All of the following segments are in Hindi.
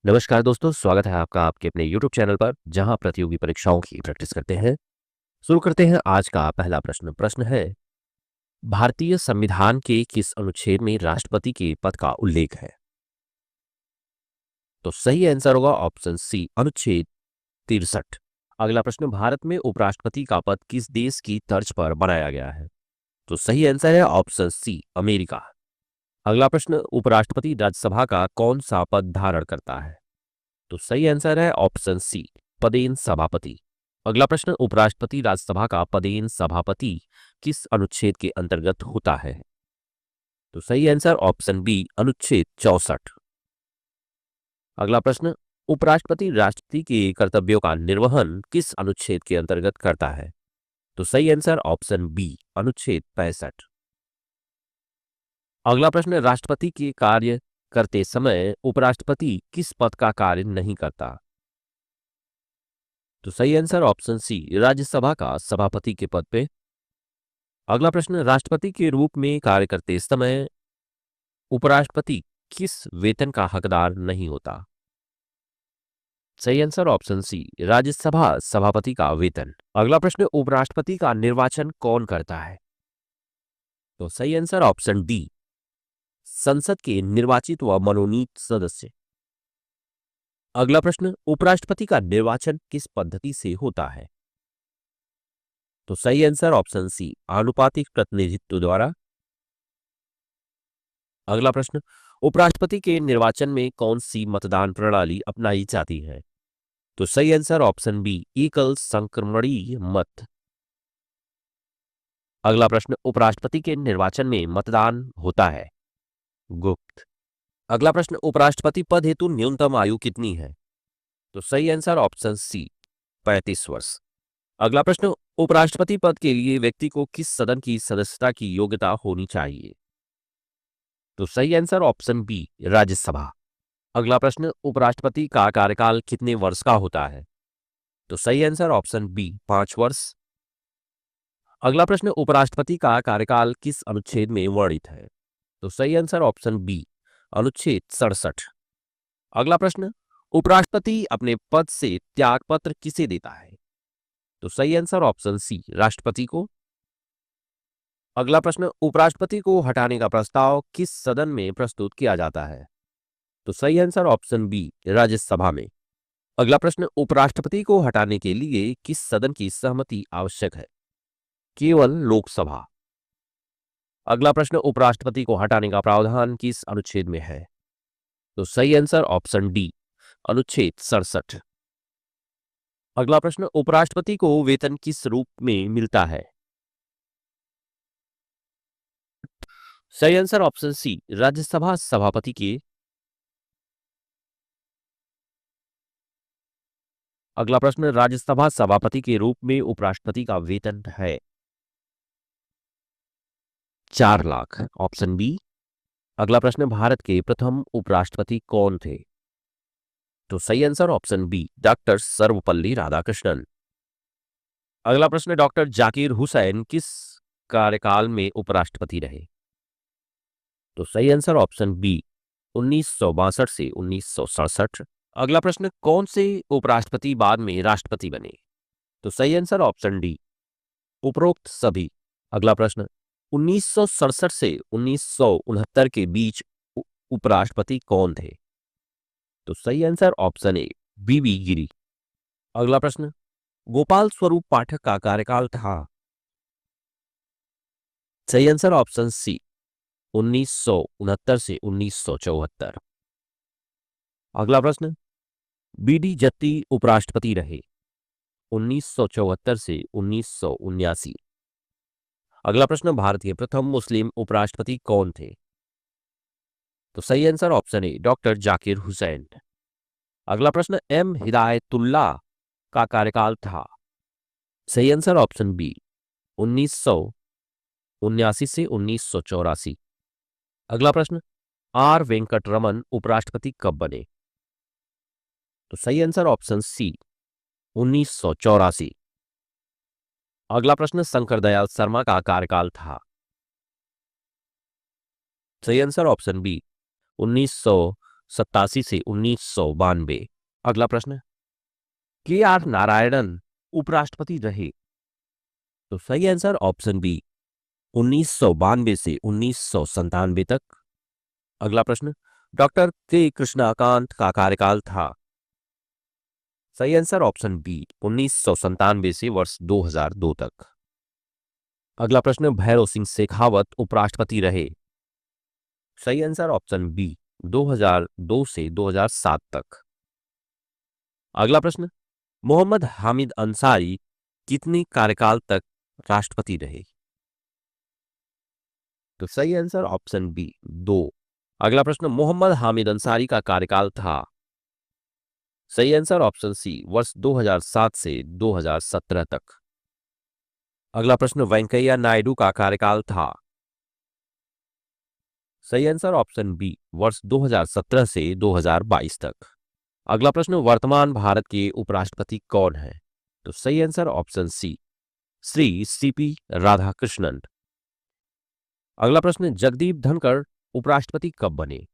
नमस्कार दोस्तों, स्वागत है आपका आपके अपने YouTube चैनल पर जहां प्रतियोगी परीक्षाओं की प्रैक्टिस करते हैं। शुरू करते हैं आज का पहला प्रश्न। प्रश्न है, भारतीय संविधान के किस अनुच्छेद में राष्ट्रपति के पद का उल्लेख है? तो सही आंसर होगा ऑप्शन सी, अनुच्छेद 63। अगला प्रश्न, भारत में उपराष्ट्रपति का पद किस देश की तर्ज पर बनाया गया है? तो सही आंसर है ऑप्शन सी, अमेरिका। अगला प्रश्न, उपराष्ट्रपति राज्यसभा का कौन सा पद धारण करता है? तो सही आंसर है ऑप्शन सी, पदेन सभापति। अगला प्रश्न, उपराष्ट्रपति राज्यसभा का पदेन सभापति किस अनुच्छेद के अंतर्गत होता है? तो सही आंसर ऑप्शन बी, अनुच्छेद 64। अगला प्रश्न, उपराष्ट्रपति राष्ट्रपति के कर्तव्यों का निर्वहन किस अनुच्छेद के अंतर्गत करता है? तो सही आंसर ऑप्शन बी, अनुच्छेद 65। अगला प्रश्न, राष्ट्रपति के कार्य करते समय उपराष्ट्रपति किस पद का कार्य नहीं करता? तो सही आंसर ऑप्शन सी, राज्यसभा का सभापति के पद पे। अगला प्रश्न, राष्ट्रपति के रूप में कार्य करते समय उपराष्ट्रपति किस वेतन का हकदार नहीं होता? सही आंसर ऑप्शन सी, राज्यसभा सभापति का वेतन। अगला प्रश्न, उपराष्ट्रपति का निर्वाचन कौन करता है? तो सही आंसर ऑप्शन डी, संसद के निर्वाचित व मनोनीत सदस्य। अगला प्रश्न, उपराष्ट्रपति का निर्वाचन किस पद्धति से होता है? तो सही आंसर ऑप्शन सी, आनुपातिक प्रतिनिधित्व द्वारा। अगला प्रश्न, उपराष्ट्रपति के निर्वाचन में कौन सी मतदान प्रणाली अपनाई जाती है? तो सही आंसर ऑप्शन बी, एकल संक्रमणीय मत। अगला प्रश्न, उपराष्ट्रपति के निर्वाचन में मतदान होता है गुप्त। अगला प्रश्न, उपराष्ट्रपति पद हेतु न्यूनतम आयु कितनी है? तो सही आंसर ऑप्शन सी, 35 वर्ष। अगला प्रश्न, उपराष्ट्रपति पद के लिए व्यक्ति को किस सदन की सदस्यता की योग्यता होनी चाहिए? तो सही आंसर ऑप्शन बी, राज्यसभा। अगला प्रश्न, उपराष्ट्रपति का कार्यकाल कितने वर्ष का होता है? तो सही आंसर ऑप्शन बी, 5 वर्ष। अगला प्रश्न, उपराष्ट्रपति का कार्यकाल किस अनुच्छेद में वर्णित है? तो सही आंसर ऑप्शन बी, अनुच्छेद 67। अगला प्रश्न, उपराष्ट्रपति अपने पद से त्यागपत्र किसे देता है? तो सही आंसर ऑप्शन सी, राष्ट्रपति को। अगला प्रश्न, उपराष्ट्रपति को हटाने का प्रस्ताव किस सदन में प्रस्तुत किया जाता है? तो सही आंसर ऑप्शन बी, राज्यसभा में। अगला प्रश्न, उपराष्ट्रपति को हटाने के लिए किस सदन की सहमति आवश्यक है? केवल लोकसभा। अगला प्रश्न, उपराष्ट्रपति को हटाने का प्रावधान किस अनुच्छेद में है? तो सही आंसर ऑप्शन डी, अनुच्छेद 67। अगला प्रश्न, उपराष्ट्रपति को वेतन किस रूप में मिलता है? सही आंसर ऑप्शन सी, राज्यसभा सभापति के। अगला प्रश्न, राज्यसभा सभापति के रूप में उपराष्ट्रपति का वेतन है 4 लाख, ऑप्शन बी। अगला प्रश्न, भारत के प्रथम उपराष्ट्रपति कौन थे? तो सही answer option B, doctor Sarvepalli Radhakrishnan. अगला प्रश्न, डॉक्टर जाकिर हुसैन किस कार्यकाल में उपराष्ट्रपति रहे? तो सही आंसर ऑप्शन बी, 1962 से 1967। अगला प्रश्न, कौन से उपराष्ट्रपति बाद में राष्ट्रपति बने? तो सही आंसर ऑप्शन डी, उपरोक्त सभी। अगला प्रश्न, 1967 से 1969 के बीच उपराष्ट्रपति कौन थे? तो सही आंसर ऑप्शन ए, बीवी गिरी। अगला प्रश्न, गोपाल स्वरूप पाठक का कार्यकाल था? सही आंसर ऑप्शन सी, 1969 से 1974। अगला प्रश्न, बीडी जत्ती उपराष्ट्रपति रहे 1974 से 1979। अगला प्रश्न, भारत के प्रथम मुस्लिम उपराष्ट्रपति कौन थे? तो सही answer option A, doctor Zakir Hussain. अगला प्रश्न, एम हिदायतुल्लाह का कार्यकाल था? सही आंसर ऑप्शन बी, 1979 से 1984। अगला प्रश्न, आर वेंकटरमन उपराष्ट्रपति कब बने? तो सही आंसर ऑप्शन सी, 1984। अगला प्रश्न, शंकर दयाल शर्मा का कार्यकाल था? सही आंसर ऑप्शन बी, 19 1987 से 1992। अगला प्रश्न, के आर नारायणन उपराष्ट्रपति रहे? तो सही आंसर ऑप्शन बी, 1992 से 1997 तक। अगला प्रश्न, डॉक्टर के कृष्णाकांत का कार्यकाल था? सही आंसर ऑप्शन बी, 1997 से वर्ष 2002 तक। अगला प्रश्न, भैरव सिंह शेखावत उपराष्ट्रपति रहे? सही आंसर ऑप्शन बी, 2002 से 2007 तक। अगला प्रश्न, मोहम्मद हामिद अंसारी कितने कार्यकाल तक राष्ट्रपति रहे? तो सही आंसर ऑप्शन बी, 2। अगला प्रश्न, मोहम्मद हामिद अंसारी का कार्यकाल था? सही आंसर ऑप्शन सी, वर्ष 2007 से 2017 तक। अगला प्रश्न, वेंकैया नायडू का कार्यकाल था? सही आंसर ऑप्शन बी, वर्ष 2017 से 2022 तक। अगला प्रश्न, वर्तमान भारत के उपराष्ट्रपति कौन है? तो सही answer option C, Shri CP Radhakrishnan. अगला प्रश्न, जगदीप धनखड़ उपराष्ट्रपति कब बने?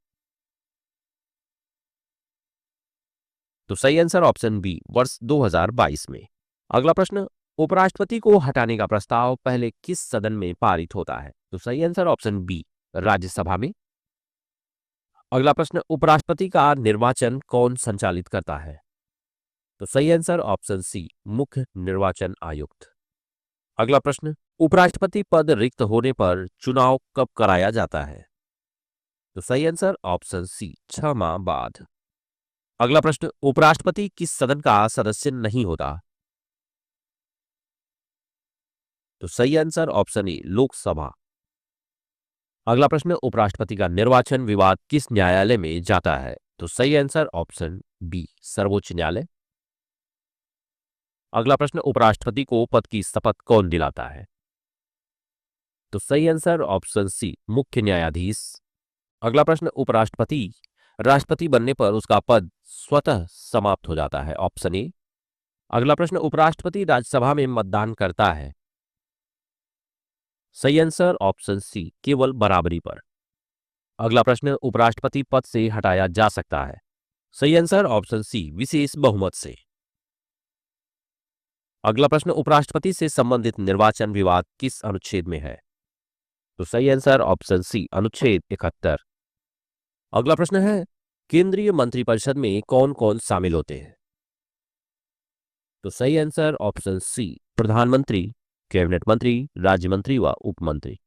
तो सही आंसर ऑप्शन बी, वर्ष 2022 में। अगला प्रश्न, उपराष्ट्रपति को हटाने का प्रस्ताव पहले किस सदन में पारित होता है? तो सही आंसर ऑप्शन बी, राज्यसभा में। अगला प्रश्न, उपराष्ट्रपति का निर्वाचन कौन संचालित करता है? तो सही आंसर ऑप्शन सी, मुख्य निर्वाचन आयुक्त। अगला प्रश्न, उपराष्ट्रपति पद रिक्त होने पर चुनाव कब कराया जाता है? तो सही आंसर ऑप्शन सी, 6 माह बाद। अगला प्रश्न, उपराष्ट्रपति किस सदन का सदस्य नहीं होता? तो सही आंसर ऑप्शन ए, लोकसभा। अगला प्रश्न, उपराष्ट्रपति का निर्वाचन विवाद किस न्यायालय में जाता है? तो सही आंसर ऑप्शन बी, सर्वोच्च न्यायालय। अगला प्रश्न, उपराष्ट्रपति को पद की शपथ कौन दिलाता है? तो सही आंसर ऑप्शन सी, मुख्य न्यायाधीश। अगला प्रश्न, उपराष्ट्रपति राष्ट्रपति बनने पर उसका पद स्वतः समाप्त हो जाता है? Option A. अगला प्रश्न, उपराष्ट्रपति राज्यसभा में मतदान करता है? सही आंसर ऑप्शन सी, केवल बराबरी पर। अगला प्रश्न, उपराष्ट्रपति पद से हटाया जा सकता है? सही आंसर ऑप्शन सी, विशेष बहुमत से। अगला प्रश्न, उपराष्ट्रपति से संबंधित निर्वाचन विवाद किस अनुच्छेद में है? तो सही आंसर ऑप्शन सी, अनुच्छेद 71। अगला प्रश्न है, केंद्रीय मंत्रिपरिषद में कौन कौन शामिल होते हैं? तो सही आंसर ऑप्शन सी, प्रधानमंत्री, कैबिनेट मंत्री, राज्य मंत्री व उप मंत्री।